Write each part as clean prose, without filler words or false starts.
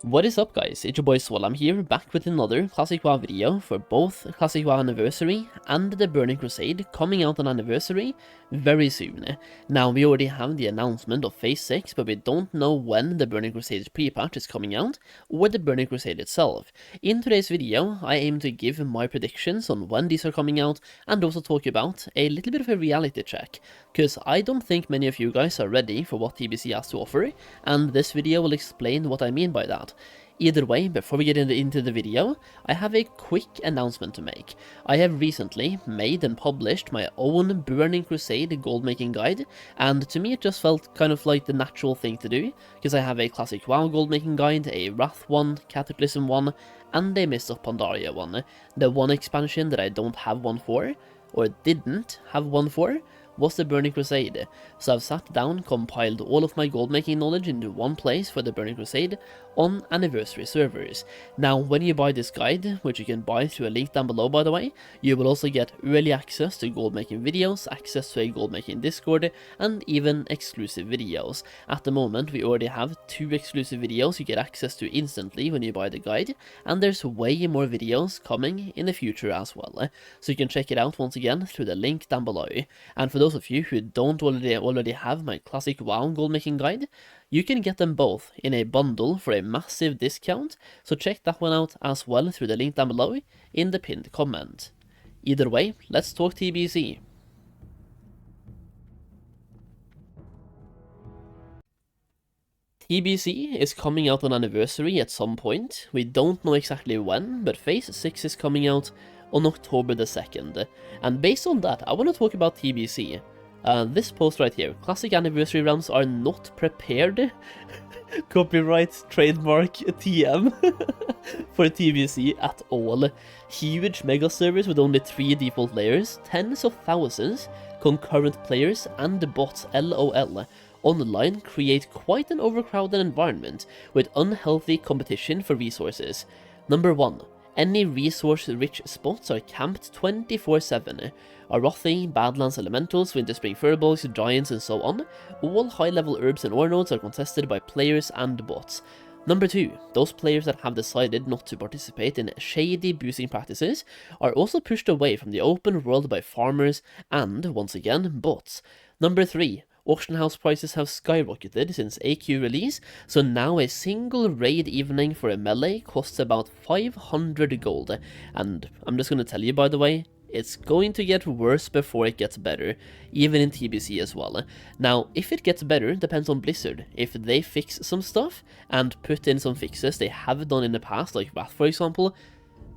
What is up guys, it's your boy Solheim here, back with another Classic WoW video for both Classic WoW Anniversary and the Burning Crusade coming out on Anniversary very soon. Now we already have the announcement of Phase 6, but we don't know when the Burning Crusade pre-patch is coming out, or the Burning Crusade itself. In today's video, I aim to give my predictions on when these are coming out, and also talk about a little bit of a reality check, because I don't think many of you guys are ready for what TBC has to offer, and this video will explain what I mean by that. Either way, before we get into the video, I have a quick announcement to make. I have recently made and published my own Burning Crusade Goldmaking guide, and to me it just felt kind of like the natural thing to do, because I have a Classic WoW Goldmaking guide, a Wrath one, Cataclysm one, and a Mist of Pandaria one. The one expansion that I don't have one for, or didn't have one for, was the Burning Crusade, so I've sat down, compiled all of my goldmaking knowledge into one place for the Burning Crusade on Anniversary servers. Now, when you buy this guide, which you can buy through a link down below by the way, you will also get early access to goldmaking videos, access to a goldmaking Discord, and even exclusive videos. At the moment, we already have 2 exclusive videos you get access to instantly when you buy the guide, and there's way more videos coming in the future as well, so you can check it out once again through the link down below. And for those of you who don't already have my Classic WoW Goldmaking guide, you can get them both in a bundle for a massive discount, so check that one out as well through the link down below in the pinned comment. Either way, let's talk TBC. TBC is coming out on Anniversary at some point. We don't know exactly when, but Phase 6 is coming out on October the 2nd, and based on that, I want to talk about TBC. This post right here, Classic Anniversary rounds are not prepared, copyright, trademark, TM, for TBC at all. Huge mega servers with only 3 default layers, tens of thousands, concurrent players, and bots LOL. Online create quite an overcrowded environment with unhealthy competition for resources. Number 1. Any resource-rich spots are camped 24/7. Arathi, Badlands Elementals, Winterspring Furbolgs, Giants and so on. All high-level herbs and ore nodes are contested by players and bots. Number 2, those players that have decided not to participate in shady boosting practices are also pushed away from the open world by farmers and, once again, bots. Number 3, auction house prices have skyrocketed since AQ release, so now a single raid evening for a melee costs about 500 gold, and I'm just gonna tell you by the way, it's going to get worse before it gets better, even in TBC as well. Now, if it gets better depends on Blizzard. If they fix some stuff and put in some fixes they have done in the past, like Wrath for example,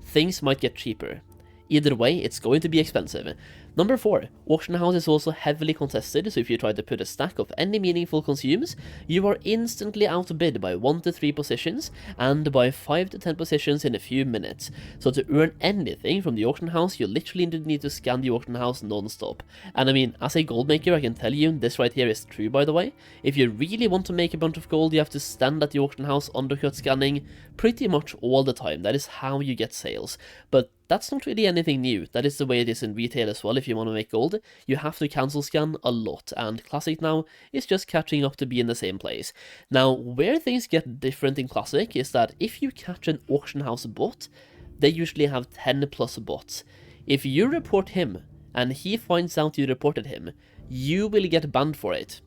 things might get cheaper. Either way, it's going to be expensive. Number 4, auction house is also heavily contested, so if you try to put a stack of any meaningful consumes, you are instantly outbid by 1 to 3 positions, and by 5 to 10 positions in a few minutes. So to earn anything from the auction house, you literally need to scan the auction house non-stop. And I mean, as a gold maker, I can tell you, this right here is true by the way. If you really want to make a bunch of gold, you have to stand at the auction house undercut scanning pretty much all the time. That is how you get sales. But that's not really anything new. That is the way it is in retail as well. If you want to make gold, you have to cancel scan a lot, and Classic now is just catching up to be in the same place. Now, where things get different in Classic is that if you catch an auction house bot, they usually have 10 plus bots. If you report him, and he finds out you reported him, you will get banned for it.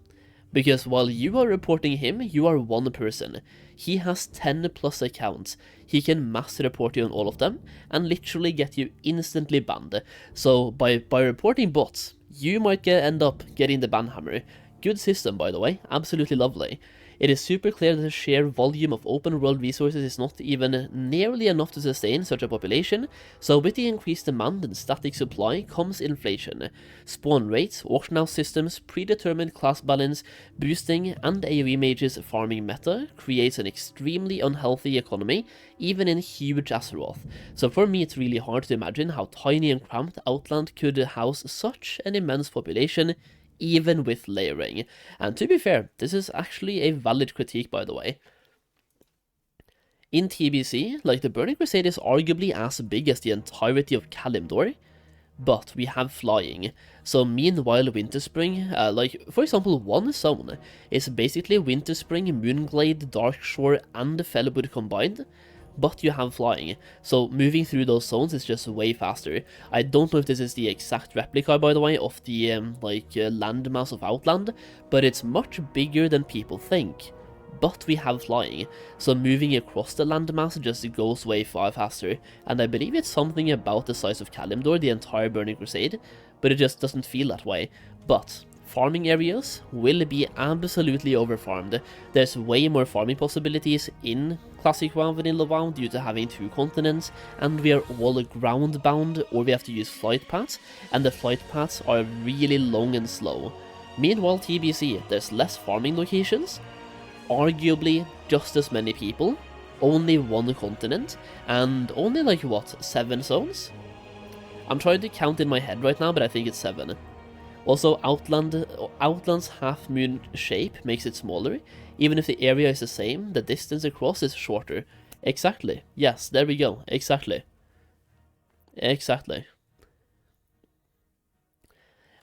Because while you are reporting him, you are one person. He has 10 plus accounts. He can mass report you on all of them, and literally get you instantly banned. So by reporting bots, you might end up getting the ban hammer. Good system by the way, absolutely lovely. It is super clear that the sheer volume of open world resources is not even nearly enough to sustain such a population, so with the increased demand and static supply comes inflation. Spawn rates, auction house systems, predetermined class balance, boosting, and AoE mages farming meta creates an extremely unhealthy economy, even in huge Azeroth. So for me it's really hard to imagine how tiny and cramped Outland could house such an immense population, even with layering. And to be fair, this is actually a valid critique by the way. In TBC, like the Burning Crusade is arguably as big as the entirety of Kalimdor, but we have flying. So meanwhile Winter Spring, like for example one zone is basically Winter Spring, Moonglade, Darkshore and Fellwood combined, but you have flying, so moving through those zones is just way faster. I don't know if this is the exact replica, by the way, of the landmass of Outland, but it's much bigger than people think. But we have flying, so moving across the landmass just goes way far faster, and I believe it's something about the size of Kalimdor, the entire Burning Crusade, but it just doesn't feel that way. But farming areas will be absolutely overfarmed. There's way more farming possibilities in Classic WoW Vanilla WoW due to having 2 continents, and we are all ground bound, or we have to use flight paths, and the flight paths are really long and slow. Meanwhile TBC, there's less farming locations, arguably just as many people, only 1 continent, and only like what, 7 zones? I'm trying to count in my head right now, but I think it's 7. Also, Outland's half-moon shape makes it smaller. Even if the area is the same, the distance across is shorter. Exactly. Yes, there we go. Exactly. Exactly.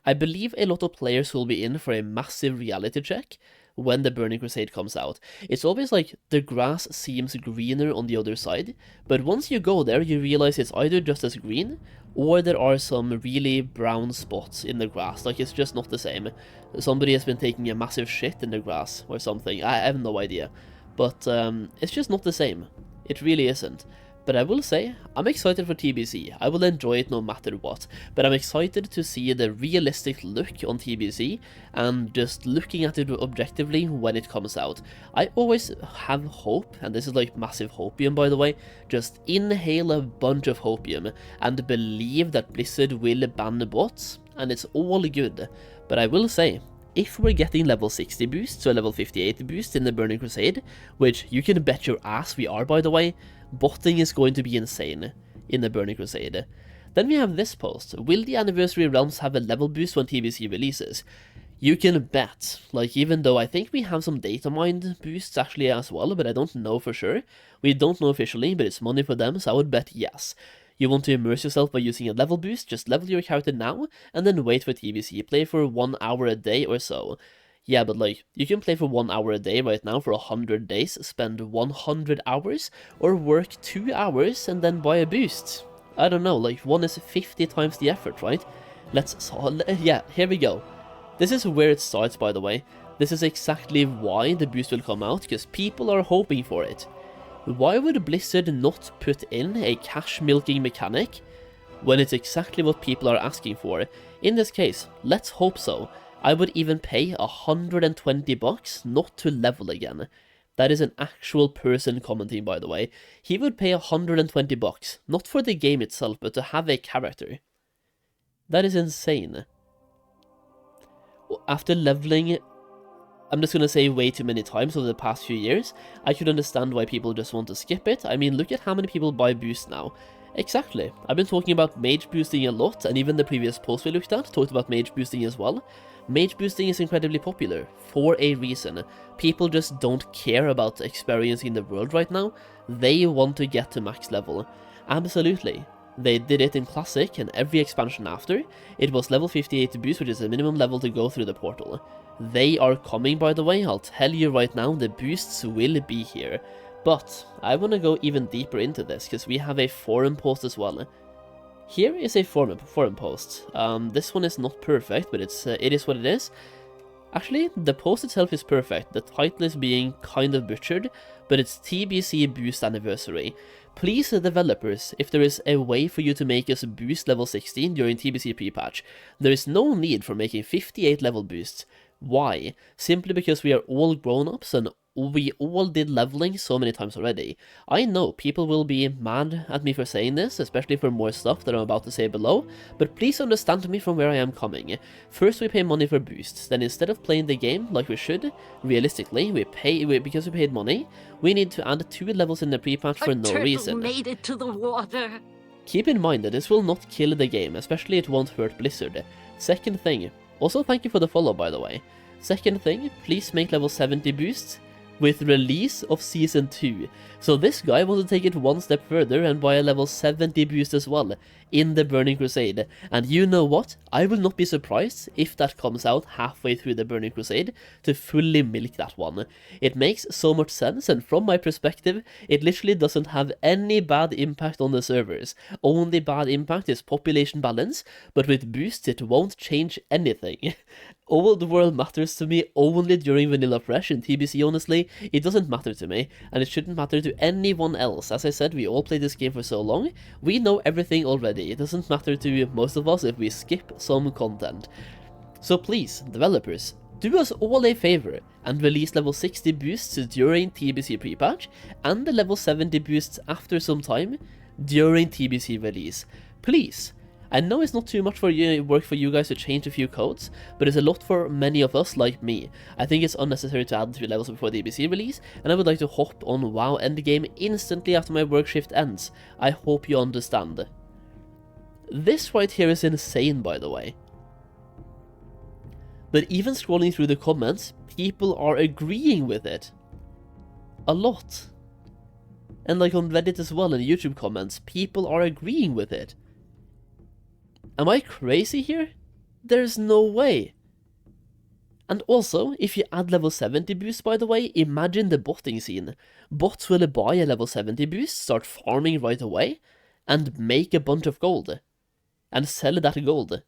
I believe a lot of players will be in for a massive reality check when the Burning Crusade comes out. It's always like the grass seems greener on the other side, but once you go there you realize it's either just as green, or there are some really brown spots in the grass, like it's just not the same. Somebody has been taking a massive shit in the grass or something, I have no idea. But it's just not the same. It really isn't. But I will say, I'm excited for TBC. I will enjoy it no matter what. But I'm excited to see the realistic look on TBC, and just looking at it objectively when it comes out. I always have hope, and this is like massive hopium by the way, just inhale a bunch of hopium and believe that Blizzard will ban the bots, and it's all good. But I will say, if we're getting level 60 boosts or level 58 boosts in the Burning Crusade, which you can bet your ass we are by the way, botting is going to be insane in the Burning Crusade. Then we have this post. Will the Anniversary Realms have a level boost when TBC releases? You can bet. Like, even though I think we have some data mined boosts actually as well, but I don't know for sure. We don't know officially, but it's money for them, so I would bet yes. You want to immerse yourself by using a level boost, just level your character now, and then wait for TBC. Play for 1 hour a day or so. Yeah, but like, you can play for 1 hour a day right now for 100 days, spend 100 hours, or work 2 hours and then buy a boost. I don't know, like, 1 is 50 times the effort, right? Yeah, here we go. This is where it starts, by the way. This is exactly why the boost will come out, because people are hoping for it. Why would Blizzard not put in a cash milking mechanic when it's exactly what people are asking for? In this case, let's hope so. I would even pay $120 not to level again. That is an actual person commenting, by the way. He would pay $120, not for the game itself, but to have a character. That is insane. After leveling, I'm just gonna say way too many times over the past few years, I could understand why people just want to skip it. I mean, look at how many people buy boost now. Exactly. I've been talking about mage boosting a lot, and even the previous post we looked at talked about mage boosting as well. Mage boosting is incredibly popular, for a reason. People just don't care about experiencing the world right now, they want to get to max level. Absolutely. They did it in Classic, and every expansion after, it was level 58 boost, which is the minimum level to go through the portal. They are coming, by the way, I'll tell you right now, the boosts will be here. But I want to go even deeper into this, because we have a forum post as well. Here is a forum post. This one is not perfect, but it is what it is. Actually, the post itself is perfect. The title is being kind of butchered, but it's TBC Boost Anniversary. Please, developers, if there is a way for you to make us boost level 16 during TBC pre-patch, there is no need for making 58 level boosts. Why? Simply because we are all grown-ups and we all did leveling so many times already. I know people will be mad at me for saying this, especially for more stuff that I'm about to say below, but please understand me from where I am coming. First we pay money for boosts, then instead of playing the game like we should, realistically, because we paid money, we need to add 2 levels in the pre-patch for no reason. Made it to the water. Keep in mind that this will not kill the game, especially it won't hurt Blizzard. Second thing, also thank you for the follow by the way. Second thing, please make level 70 boosts. with release of Season 2. So this guy wants to take it one step further and buy a level 70 boost as well in the Burning Crusade. And you know what? I will not be surprised if that comes out halfway through the Burning Crusade to fully milk that one. It makes so much sense, and from my perspective, it literally doesn't have any bad impact on the servers. Only bad impact is population balance, but with boosts it won't change anything. Old World matters to me only during Vanilla Fresh. In TBC, honestly, it doesn't matter to me, and it shouldn't matter to anyone else. As I said, we all play this game for so long, we know everything already. It doesn't matter to most of us if we skip some content. So please, developers, do us all a favor and release level 60 boosts during TBC pre-patch, and the level 70 boosts after some time during TBC release. Please. I know it's not too much work for you guys to change a few codes, but it's a lot for many of us like me. I think it's unnecessary to add 3 levels before the TBC release, and I would like to hop on WoW Endgame instantly after my work shift ends. I hope you understand. This right here is insane, by the way. But even scrolling through the comments, people are agreeing with it. A lot. And like on Reddit as well, and YouTube comments, people are agreeing with it. Am I crazy here? There's no way. And also, if you add level 70 boost, by the way, imagine the botting scene. Bots will buy a level 70 boost, start farming right away, and make a bunch of gold. And sell that gold.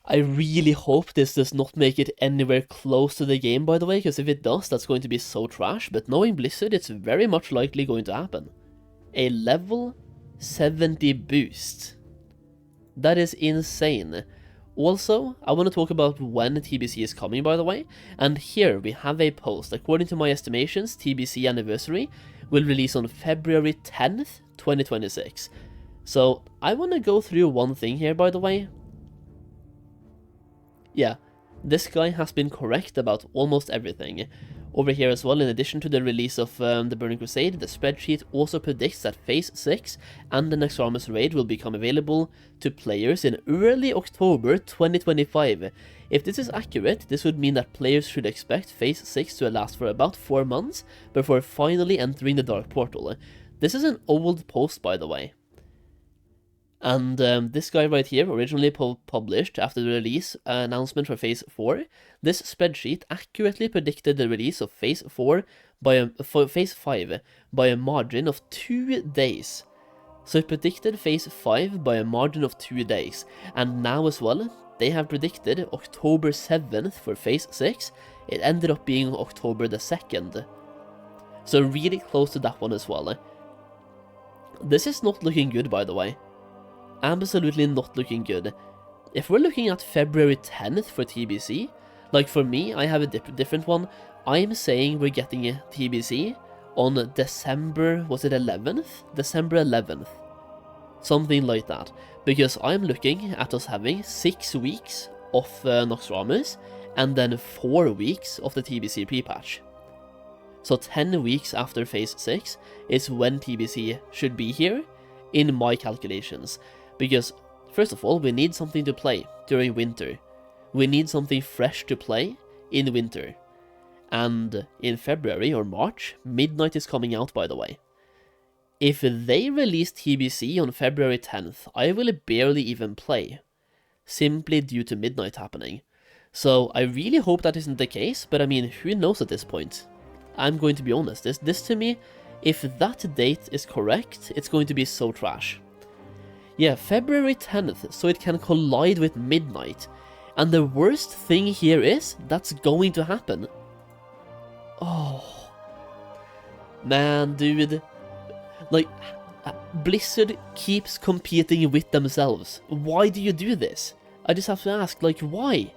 I really hope this does not make it anywhere close to the game, by the way, because if it does, that's going to be so trash, but knowing Blizzard, it's very much likely going to happen. A level 70 boost. That is insane. Also, I want to talk about when TBC is coming, by the way, and here we have a post. According to my estimations, TBC Anniversary will release on February 10th, 2026. So, I want to go through one thing here, by the way. Yeah, this guy has been correct about almost everything. Over here as well, in addition to the release of the Burning Crusade, the spreadsheet also predicts that Phase 6 and the next Armor's Raid will become available to players in early October 2025. If this is accurate, this would mean that players should expect Phase 6 to last for about 4 months before finally entering the Dark Portal. This is an old post, by the way. And this guy right here, originally published after the release announcement for Phase 4, this spreadsheet accurately predicted the release of Phase 4 for Phase 5 by a margin of 2 days. So it predicted Phase 5 by a margin of 2 days, and now as well, they have predicted October 7th for Phase 6, it ended up being October the 2nd. So really close to that one as well. This is not looking good, by the way. Absolutely not looking good. If we're looking at February 10th for TBC, like for me, I have a different one. I'm saying we're getting a TBC on December, was it 11th? December 11th. Something like that. Because I'm looking at us having 6 weeks of Noxramus, and then 4 weeks of the TBC pre-patch. So 10 weeks after Phase 6 is when TBC should be here, in my calculations. Because, first of all, we need something to play during winter. We need something fresh to play in winter. And in February or March, Midnight is coming out, by the way. If they release TBC on February 10th, I will barely even play. Simply due to Midnight happening. So I really hope that isn't the case, but I mean, who knows at this point? I'm going to be honest, this to me, if that date is correct, it's going to be so trash. Yeah, February 10th, so it can collide with Midnight. And the worst thing here is, that's going to happen. Oh. Man, dude. Like, Blizzard keeps competing with themselves. Why do you do this? I just have to ask, like, why?